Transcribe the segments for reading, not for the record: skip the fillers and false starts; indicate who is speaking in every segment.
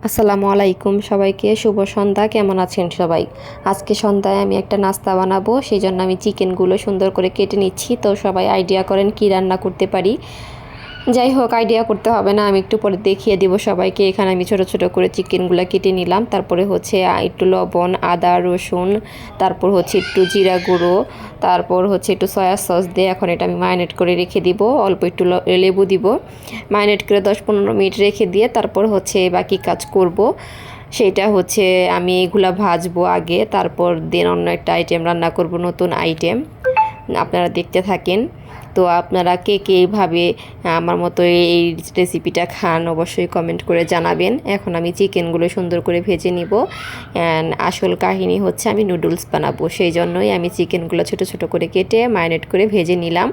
Speaker 1: আসসালামু আলাইকুম সবাইকে শুভ সন্ধ্যা। কেমন আছেন সবাই? আজকে সন্ধ্যায় আমি একটা নাস্তা বানাবো, সেই জন্য আমি চিকেনগুলো সুন্দর করে কেটে নিচ্ছি। তো সবাই আইডিয়া করেন কি রান্না করতে পারি। যাই হোক, আইডিয়া করতে হবে না, আমি একটু পরে দেখিয়ে দিব সবাইকে। এখানে আমি ছোট ছোট করে চিকেনগুলো কেটে নিলাম। তারপরে হচ্ছে একটু লবণ, আদা, রসুন, তারপর হচ্ছে একটু জিরা গুঁড়ো, তারপর হচ্ছে একটু সয়া সস দিয়ে এখন এটা আমি ম্যারিনেট করে রেখে দিব। অল্প একটু লেবু দিব। ম্যারিনেট করে 10-15 মিনিট রেখে দিয়ে তারপর হচ্ছে বাকি কাজ করব। সেটা হচ্ছে আমি এগুলা ভাজবো আগে, তারপর দেন অন্য একটা আইটেম রান্না করব, নতুন আইটেম। আপনারা দেখতে থাকেন। তো আপনারা কে কে এইভাবে আমার মতো এই রেসিপিটা খান অবশ্যই কমেন্ট করে জানাবেন। এখন আমি চিকেনগুলো সুন্দর করে ভেজে নিব। আসল কাহিনী হচ্ছে আমি নুডলস বানাবো, সেই জন্যই আমি চিকেনগুলো ছোট ছোট করে কেটে ম্যারিনেট করে ভেজে নিলাম।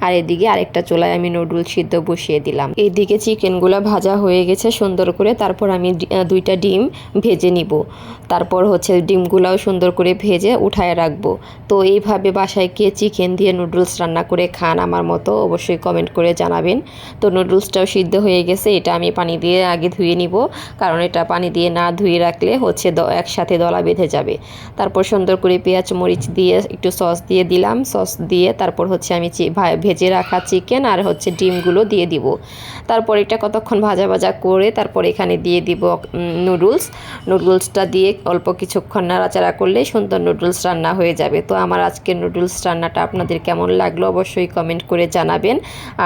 Speaker 1: আর এদিকে আরেকটা চুলায় আমি নুডলস সিদ্ধ বসিয়ে দিলাম। এইদিকে চিকেনগুলো ভাজা হয়ে গেছে সুন্দর করে। তারপর আমি 2টা ডিম ভেজে নিব। তারপর হচ্ছে ডিমগুলোও সুন্দর করে ভেজে উঠায় রাখবো। তো এইভাবে বাসায় কে চিকেন দিয়ে নুডলস রান্না করে খান আমার মতো অবশ্যই কমেন্ট করে জানাবেন। তো নুডলসটাও সিদ্ধ হয়ে গেছে, এটা আমি পানি দিয়ে আগে ধুয়ে নিব, কারণ এটা পানি দিয়ে না ধুয়ে রাখলে হচ্ছে একসাথে দলা বেঁধে যাবে। তারপর সুন্দর করে পেঁয়াজ মরিচ দিয়ে একটু সস দিয়ে দিলাম। সস দিয়ে তারপর হচ্ছে আমি ভেজে রাখা চিকেন আর হচ্ছে ডিমগুলো দিয়ে দিব। তারপর এটা কতক্ষণ ভাজা ভাজা করে তারপর এখানে দিয়ে দিব নুডলসটা দিয়ে অল্প কিছুক্ষণ নাড়াচাড়া করলেই সুন্দর নুডলস রান্না হয়ে যাবে। তো আমার আজকের নুডলস রান্নাটা আপনাদের কেমন লাগলো অবশ্যই কমেন্ট করে জানাবেন।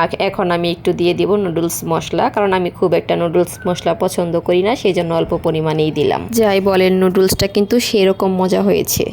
Speaker 1: আর এখন আমি একটু দিয়ে দিব নুডলস মশলা, কারণ আমি খুব একটা নুডলস মশলা পছন্দ করি না, সেই জন্য অল্প পরিমাণেই দিলাম। যাই বলেন, নুডলসটা কিন্তু সেরকম মজা হয়েছে।